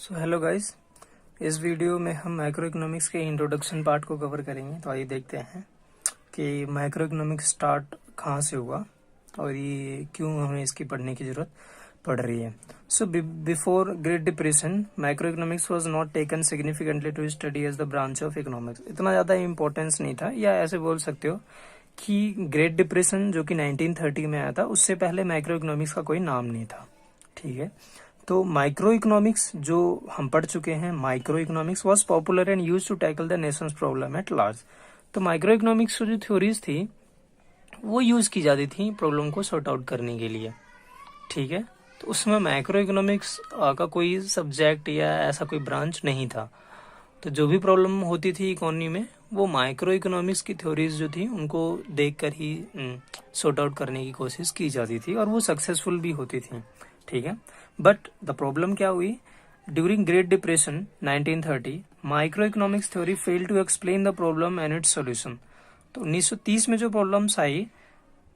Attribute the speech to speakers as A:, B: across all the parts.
A: Hello guys, इस video में हम माइक्रो इकोनॉमिक्स के इंट्रोडक्शन पार्ट को कवर करेंगे। तो आइए देखते हैं कि माइक्रो इकोनॉमिक्स स्टार्ट कहाँ से हुआ और ये क्यों हमें इसकी पढ़ने की जरूरत पड़ रही है। So before Great Depression micro economics was not taken significantly to study as the branch of economics. इतना ज़्यादा इम्पोर्टेंस नहीं था, या ऐसे बोल सकते हो कि ग्रेट डिप्रेशन जो कि 1930 में आया था, उससे पहले माइक्रो इकोनॉमिक्स का कोई नाम नहीं था। ठीक है, तो माइक्रो इकोनॉमिक्स जो हम पढ़ चुके हैं, micro economics was popular and used to tackle the nation's problem at large. तो माइक्रो इकोनॉमिक्स जो थ्योरीज थी वो यूज की जाती थी प्रॉब्लम को सॉर्ट आउट करने के लिए। ठीक है, तो उसमें माइक्रो इकोनॉमिक्स का कोई सब्जेक्ट या ऐसा कोई ब्रांच नहीं था। तो जो भी प्रॉब्लम होती थी इकोनॉमी में, वो माइक्रो इकोनॉमिक्स की थ्योरीज जो थी उनको देखकर ही सॉर्ट आउट करने की कोशिश की जाती थी, और वो सक्सेसफुल भी होती थी। ठीक है, बट द प्रॉब्लम क्या हुई, during Great Depression 1930 micro economics theory fail to explain the problem and its solution. तो 1930 में जो प्रॉब्लम्स आई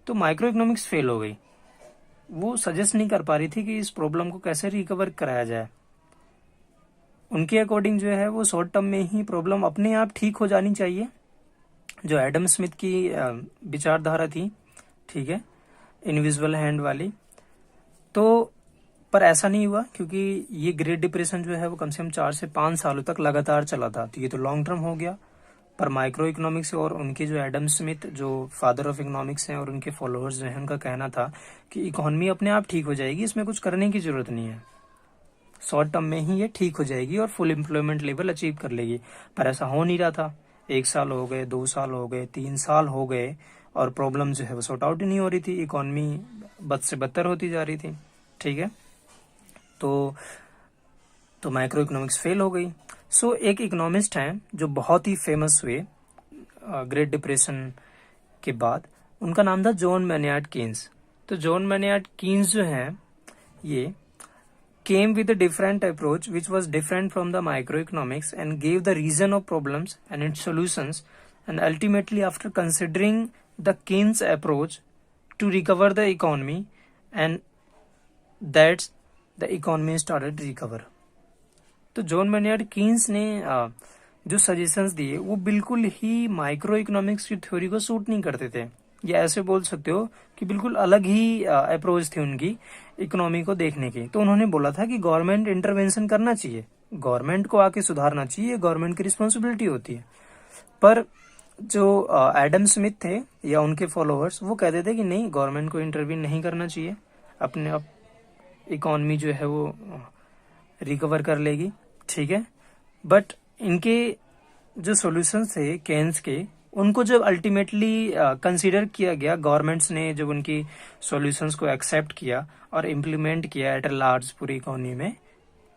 A: तो माइक्रो इकोनॉमिक्स फेल हो गई। वो सजेस्ट नहीं कर पा रही थी कि इस प्रॉब्लम को कैसे रिकवर कराया जाए। उनके अकॉर्डिंग जो है वो शॉर्ट टर्म में ही प्रॉब्लम अपने आप ठीक हो जानी चाहिए, जो एडम स्मिथ की विचारधारा थी। ठीक है, इनविजिबल हैंड वाली। तो पर ऐसा नहीं हुआ, क्योंकि ये ग्रेट डिप्रेशन जो है वो कम से कम 4 से 5 सालों तक लगातार चला था। तो ये तो लॉन्ग टर्म हो गया। पर माइक्रो इकोनॉमिक्स और उनके जो एडम स्मिथ जो फादर ऑफ इकोनॉमिक्स हैं और उनके फॉलोअर्स जो हैं, उनका कहना था कि इकोनॉमी अपने आप ठीक हो जाएगी, इसमें कुछ करने की जरूरत नहीं है, शॉर्ट टर्म में ही ये ठीक हो जाएगी और फुल एम्प्लॉयमेंट लेवल अचीव कर लेगी। पर ऐसा हो नहीं रहा था। 1 साल हो गए, 2 साल हो गए, 3 साल हो गए, और प्रॉब्लम जो है वो सॉर्ट आउट ही नहीं हो रही थी। इकोनॉमी बद से बदतर होती जा रही थी। ठीक है, तो माइक्रो इकोनॉमिक्स फेल हो गई। सो एक इकोनॉमिस्ट हैं जो बहुत ही फेमस हुए ग्रेट डिप्रेशन के बाद, उनका नाम था जॉन मैनियार्ड कीन्स। तो जॉन मैनियार्ड कीन्स जो हैं, ये came with a different approach which was different from the microeconomics and gave the reason of problems and its solutions, and ultimately after considering the Keynes approach to recover the economy, and that's the economy started recover। तो John मैनियार्ड Keynes ने जो suggestions दिए वो बिल्कुल ही micro economics की theory को suit नहीं करते थे, या ऐसे बोल सकते हो कि बिल्कुल अलग ही अप्रोच थी उनकी इकोनॉमी को देखने की। तो उन्होंने बोला था कि गवर्नमेंट इंटरवेंशन करना चाहिए, गवर्नमेंट को आके सुधारना चाहिए, गवर्नमेंट की रिस्पॉन्सिबिलिटी होती है। पर जो एडम स्मिथ थे या उनके फॉलोअर्स, वो कहते थे कि नहीं, गवर्नमेंट को इंटरवीन नहीं करना चाहिए, अपने आप इकोनॉमी जो है वो रिकवर कर लेगी। ठीक है, बट इनके जो सॉल्यूशंस थे केन्स के, उनको जब अल्टीमेटली कंसीडर किया गया, गवर्नमेंट्स ने जब उनकी सॉल्यूशंस को एक्सेप्ट किया और इम्प्लीमेंट किया एट अ लार्ज पूरी इकोनॉमी में,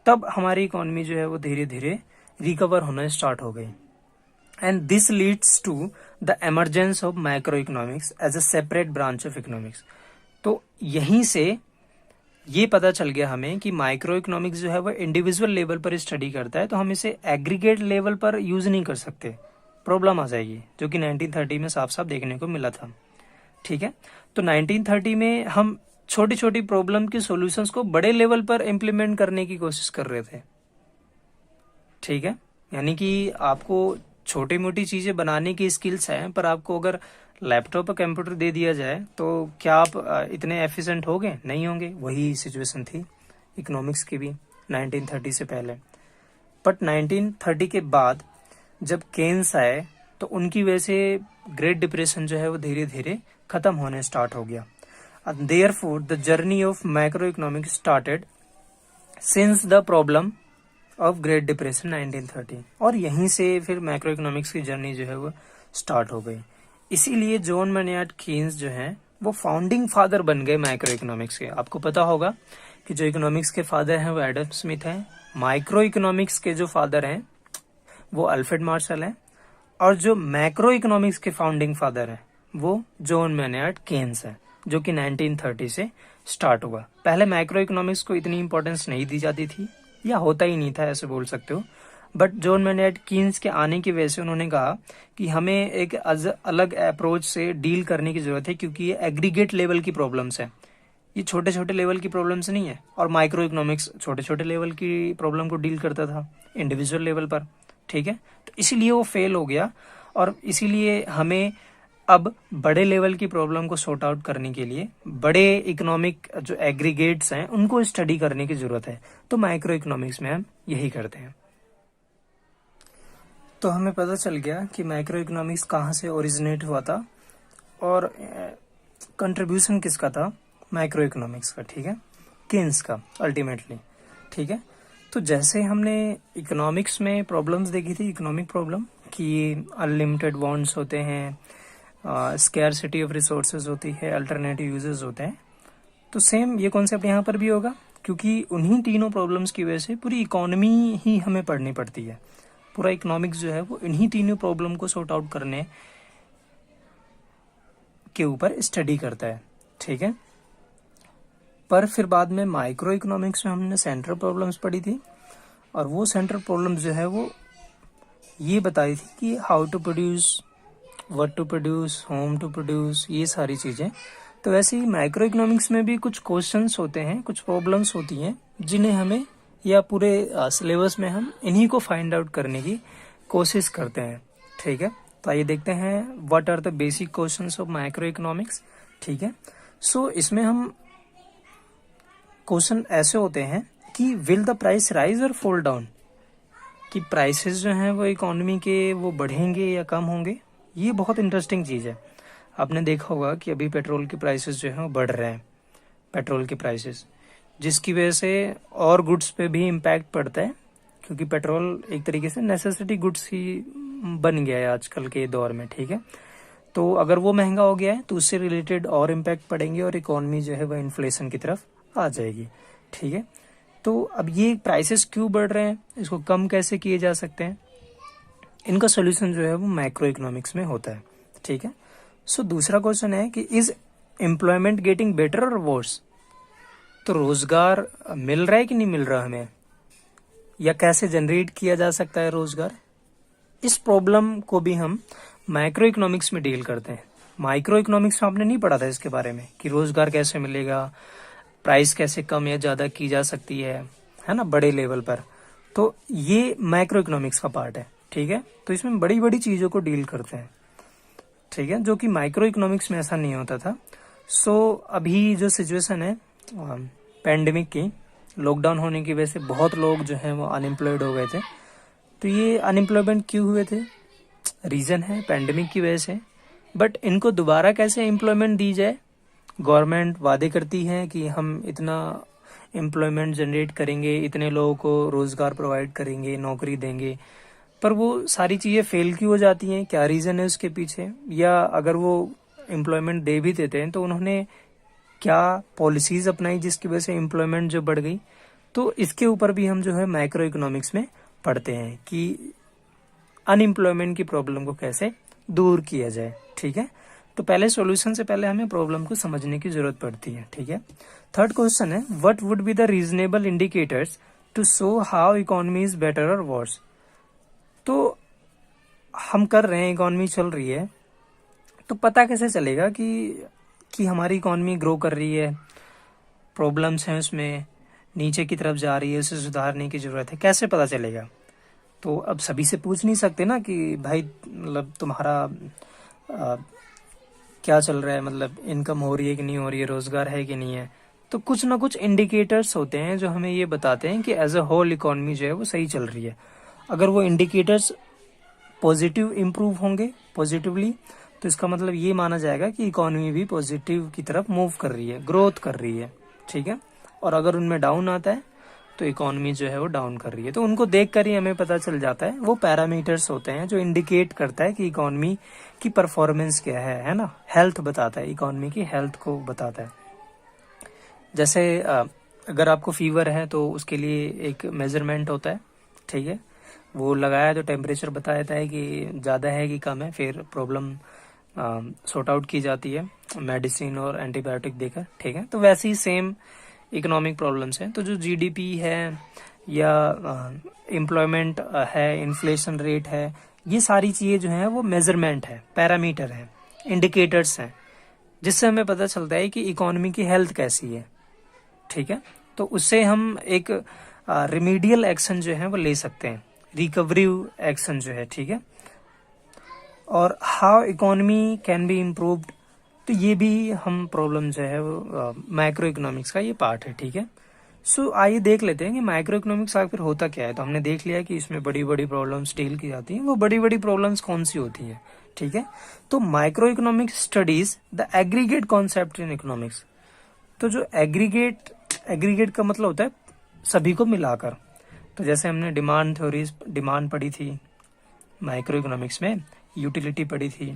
A: तब हमारी इकोनॉमी जो है वो धीरे धीरे रिकवर होना स्टार्ट हो गई। And this leads to the emergence of micro economics as a separate branch of economics. तो यहीं से ये पता चल गया हमें कि माइक्रो इकोनॉमिक्स जो है वो इंडिविजुअल लेवल पर स्टडी करता है, तो हम इसे एग्रीगेट लेवल पर यूज नहीं कर सकते, प्रॉब्लम आ जाएगी, जो कि 1930 में साफ साफ देखने को मिला था। ठीक है, तो 1930 में हम छोटी छोटी प्रॉब्लम के सॉल्यूशंस को बड़े लेवल पर इम्प्लीमेंट करने की कोशिश कर रहे थे। ठीक है, यानी कि आपको छोटी मोटी चीजें बनाने की स्किल्स हैं, पर आपको अगर लैपटॉप और कंप्यूटर दे दिया जाए तो क्या आप इतने एफिशिएंट होंगे? नहीं होंगे। वही सिचुएशन थी इकोनॉमिक्स की भी 1930 से पहले। बट 1930 के बाद जब केन्स आए तो उनकी वजह से ग्रेट डिप्रेशन जो है वो धीरे धीरे खत्म होने स्टार्ट हो गया। Therefore the journey of micro economics started since the problem of great Depression 1930, और यहीं से फिर माइक्रो इकोनॉमिक्स की जर्नी जो है वो स्टार्ट हो गई। इसीलिए जॉन मैनियार्ड कीन्स जो हैं वो फाउंडिंग फादर बन गए माइक्रो इकोनॉमिक्स के। आपको पता होगा कि जो इकोनॉमिक्स के फादर हैं वो एडम स्मिथ हैं, माइक्रो इकोनॉमिक्स के जो फादर हैं वो अल्फ्रेड मार्शल हैं, और जो मैक्रो इकोनॉमिक्स के फाउंडिंग फादर हैं वो जॉन मैनियार्ड कीन्स हैं, जो कि 1930 से स्टार्ट हुआ। पहले माइक्रो इकोनॉमिक्स को इतनी इंपॉर्टेंस नहीं दी जाती थी, या होता ही नहीं था, ऐसे बोल सकते हो। बट जॉन मैनियार्ड कीन्स के आने की वजह से उन्होंने कहा कि हमें एक अलग अप्रोच से डील करने की जरूरत है, क्योंकि ये एग्रीगेट लेवल की प्रॉब्लम्स है। ये छोटे छोटे लेवल की प्रॉब्लम्स नहीं है। और माइक्रो इकोनॉमिक्स छोटे छोटे लेवल की प्रॉब्लम को डील करता था इंडिविजुअल लेवल पर, ठीक है। तो इसीलिए वो फेल हो गया, और इसीलिए हमें अब बड़े लेवल की प्रॉब्लम को सॉर्ट आउट करने के लिए बड़े इकोनॉमिक जो एग्रीगेट्स हैं उनको स्टडी करने की जरूरत है। तो माइक्रो इकोनॉमिक्स में हम यही करते हैं। तो हमें पता चल गया कि माइक्रो इकोनॉमिक्स कहाँ से ओरिजिनेट हुआ था और कंट्रीब्यूशन किसका था, माइक्रो इकोनॉमिक्स का, ठीक है, केन्स का अल्टीमेटली, ठीक है। तो जैसे हमने इकोनॉमिक्स में प्रॉब्लम्स देखी थी, इकोनॉमिक प्रॉब्लम कि अनलिमिटेड वांट्स होते हैं, स्कैरसिटी ऑफ रिसोर्सेज होती है, अल्टरनेटिव यूजेस होते हैं, तो सेम ये कॉन्सेप्ट यहाँ पर भी होगा, क्योंकि उन्हीं तीनों प्रॉब्लम्स की वजह से पूरी इकोनॉमी ही हमें पढ़नी पड़ती है। पूरा इकोनॉमिक्स जो है वो इन्हीं तीनों प्रॉब्लम को सॉर्ट आउट करने के ऊपर स्टडी करता है, ठीक है। पर फिर बाद में माइक्रो इकोनॉमिक्स में हमने सेंट्रल प्रॉब्लम्स पढ़ी थी, और वो सेंट्रल प्रॉब्लम्स जो है वो ये बताई थी कि how to produce, what to produce, home to produce, ये सारी चीजें। तो वैसे ही माइक्रो इकोनॉमिक्स में भी कुछ क्वेश्चंस होते हैं, कुछ प्रॉब्लम्स होती हैं जिन्हें हमें, या पूरे सिलेबस में हम इन्हीं को फाइंड आउट करने की कोशिश करते हैं, ठीक है। तो आइए देखते हैं what are the basic questions of micro economics, ठीक है। सो इसमें हम क्वेश्चन ऐसे होते हैं कि विल द प्राइस राइज और फॉल डाउन, कि प्राइसेस जो हैं वो इकोनॉमी के वो बढ़ेंगे या कम होंगे। ये बहुत इंटरेस्टिंग चीज है। आपने देखा होगा कि अभी पेट्रोल के प्राइसेस जो हैं वो बढ़ रहे हैं, पेट्रोल के प्राइसेस, जिसकी वजह से और गुड्स पे भी इम्पैक्ट पड़ता है, क्योंकि पेट्रोल एक तरीके से नेसेसिटी गुड्स ही बन गया है आजकल के दौर में, ठीक है। तो अगर वो महंगा हो गया है तो उससे रिलेटेड और इम्पैक्ट पड़ेंगे और इकोनॉमी जो है वह इन्फ्लेशन की तरफ आ जाएगी, ठीक है। तो अब ये प्राइसेस क्यों बढ़ रहे हैं, इसको कम कैसे किए जा सकते हैं, इनका सोल्यूशन जो है वो माइक्रो इकोनॉमिक्स में होता है, ठीक है। सो दूसरा क्वेश्चन है कि इज एम्प्लॉयमेंट गेटिंग बेटर और वर्स, तो रोजगार मिल रहा है कि नहीं मिल रहा हमें, या कैसे जनरेट किया जा सकता है रोजगार। इस प्रॉब्लम को भी हम माइक्रो इकोनॉमिक्स में डील करते हैं। माइक्रो इकोनॉमिक्स में आपने नहीं पढ़ा था इसके बारे में कि रोजगार कैसे मिलेगा, प्राइस कैसे कम या ज्यादा की जा सकती है ना, बड़े लेवल पर। तो ये माइक्रो इकोनॉमिक्स का पार्ट है, ठीक है। तो इसमें बड़ी बड़ी चीजों को डील करते हैं, ठीक है, जो कि माइक्रो इकोनॉमिक्स में ऐसा नहीं होता था। सो अभी जो सिचुएशन है पैंडेमिक की, लॉकडाउन होने की वजह से बहुत लोग जो हैं वो अनएम्प्लॉयड हो गए थे। तो ये अनएम्प्लॉयमेंट क्यों हुए थे, रीजन है पैंडेमिक की वजह से। बट इनको दोबारा कैसे एम्प्लॉयमेंट दी जाए, गवर्नमेंट वादे करती है कि हम इतना एम्प्लॉयमेंट जनरेट करेंगे, इतने लोगों को रोजगार प्रोवाइड करेंगे, नौकरी देंगे, पर वो सारी चीजें फेल क्यों हो जाती हैं, क्या रीजन है उसके पीछे। या अगर वो एम्प्लॉयमेंट दे भी देते हैं तो उन्होंने क्या पॉलिसीज अपनाई जिसकी वजह से एम्प्लॉयमेंट जो बढ़ गई। तो इसके ऊपर भी हम जो है माइक्रो इकोनॉमिक्स में पढ़ते हैं कि अनएम्प्लॉयमेंट की प्रॉब्लम को कैसे दूर किया जाए, ठीक है। तो पहले सॉल्यूशन से पहले हमें प्रॉब्लम को समझने की जरूरत पड़ती है, ठीक है। थर्ड क्वेश्चन है what would be the reasonable indicators to show how economy is better और वर्स। तो हम कर रहे हैं, इकोनॉमी चल रही है, तो पता कैसे चलेगा कि हमारी इकोनॉमी ग्रो कर रही है, प्रॉब्लम्स हैं उसमें, नीचे की तरफ जा रही है, उसे सुधारने की जरूरत है, कैसे पता चलेगा। तो अब सभी से पूछ नहीं सकते ना कि भाई मतलब तुम्हारा क्या चल रहा है, मतलब इनकम हो रही है कि नहीं हो रही है, रोजगार है कि नहीं है। तो कुछ ना कुछ इंडिकेटर्स होते हैं जो हमें ये बताते हैं कि एज अ होल इकोनॉमी जो है वो सही चल रही है। अगर वो इंडिकेटर्स पॉजिटिव इम्प्रूव होंगे पॉजिटिवली, तो इसका मतलब ये माना जाएगा कि इकोनॉमी भी पॉजिटिव की तरफ मूव कर रही है, ग्रोथ कर रही है, ठीक है। और अगर उनमें डाउन आता है तो इकोनॉमी जो है वो डाउन कर रही है। तो उनको देखकर ही हमें पता चल जाता है, वो पैरामीटर्स होते हैं जो इंडिकेट करता है कि इकोनॉमी की परफॉर्मेंस क्या है ना, हेल्थ बताता है, इकोनॉमी की हेल्थ को बताता है। जैसे अगर आपको फीवर है तो उसके लिए एक मेजरमेंट होता है, ठीक है, वो लगाया तो टेम्परेचर बता देता है कि ज्यादा है कि कम है, फिर प्रॉब्लम सॉर्ट आउट की जाती है मेडिसिन और एंटीबायोटिक देकर, ठीक है। तो वैसे ही सेम इकोनॉमिक प्रॉब्लम्स हैं। तो जो जीडीपी है या एम्प्लॉयमेंट है, इन्फ्लेशन रेट है, ये सारी चीजें जो है वो मेजरमेंट है, पैरामीटर है, इंडिकेटर्स हैं जिससे हमें पता चलता है कि इकोनॉमी की हेल्थ कैसी है, ठीक है। तो उससे हम एक रिमीडियल एक्शन जो है वो ले सकते हैं, रिकवरी एक्शन जो है, ठीक है। और how economy can be improved, तो ये भी हम प्रॉब्लम जो है वो माइक्रो इकोनॉमिक्स का ये पार्ट है, ठीक है। सो आइए देख लेते हैं कि माइक्रो इकोनॉमिक्स आखिर होता क्या है। तो हमने देख लिया कि इसमें बड़ी बड़ी प्रॉब्लम्स डील की जाती हैं, वो बड़ी बड़ी प्रॉब्लम्स कौन सी होती हैं, ठीक है। तो micro economics studies the aggregate concept in economics. तो जो एग्रीगेट का मतलब होता है सभी को मिलाकर। तो जैसे हमने डिमांड थ्योरीज, डिमांड पढ़ी थी माइक्रो इकोनॉमिक्स में, यूटिलिटी पढ़ी थी,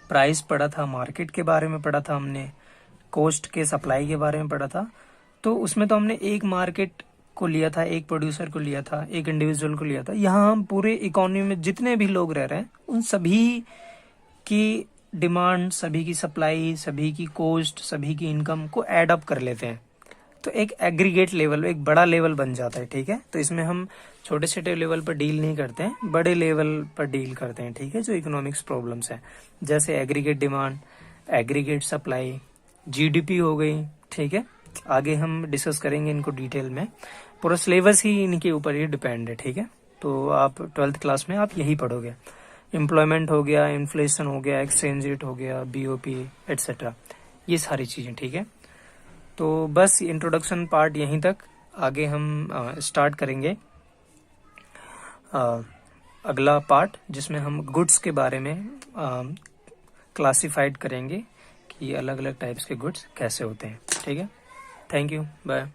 A: प्राइस पढ़ा था, मार्केट के बारे में पढ़ा था हमने, कॉस्ट के सप्लाई के बारे में पढ़ा था। तो उसमें तो हमने एक मार्केट को लिया था, एक प्रोड्यूसर को लिया था, एक इंडिविजुअल को लिया था। यहाँ हम पूरे इकोनॉमी में जितने भी लोग रह रहे हैं उन सभी की डिमांड, सभी की सप्लाई, सभी की कॉस्ट, सभी की इनकम को ऐड अप कर लेते हैं। तो एक एग्रीगेट लेवल, एक बड़ा लेवल बन जाता है, ठीक है। तो इसमें हम छोटे छोटे लेवल पर डील नहीं करते हैं, बड़े लेवल पर डील करते हैं, ठीक है, जो इकोनॉमिक्स प्रॉब्लम्स है, जैसे aggregate demand, aggregate supply, GDP हो गई, ठीक है। आगे हम डिस्कस करेंगे इनको डिटेल में, पूरा सिलेबस ही इनके ऊपर ही डिपेंड है, ठीक है। तो आप 12th क्लास में आप यही पढ़ोगे। एम्प्लॉयमेंट हो गया, इन्फ्लेशन हो गया, एक्सचेंज रेट हो गया, बीओपी एटसेट्रा, ये सारी चीजें, ठीक है। तो बस इंट्रोडक्शन पार्ट यहीं तक। आगे हम स्टार्ट करेंगे अगला पार्ट, जिसमें हम गुड्स के बारे में क्लासिफाइड करेंगे कि अलग अलग टाइप्स के गुड्स कैसे होते हैं, ठीक है। Thank you, bye.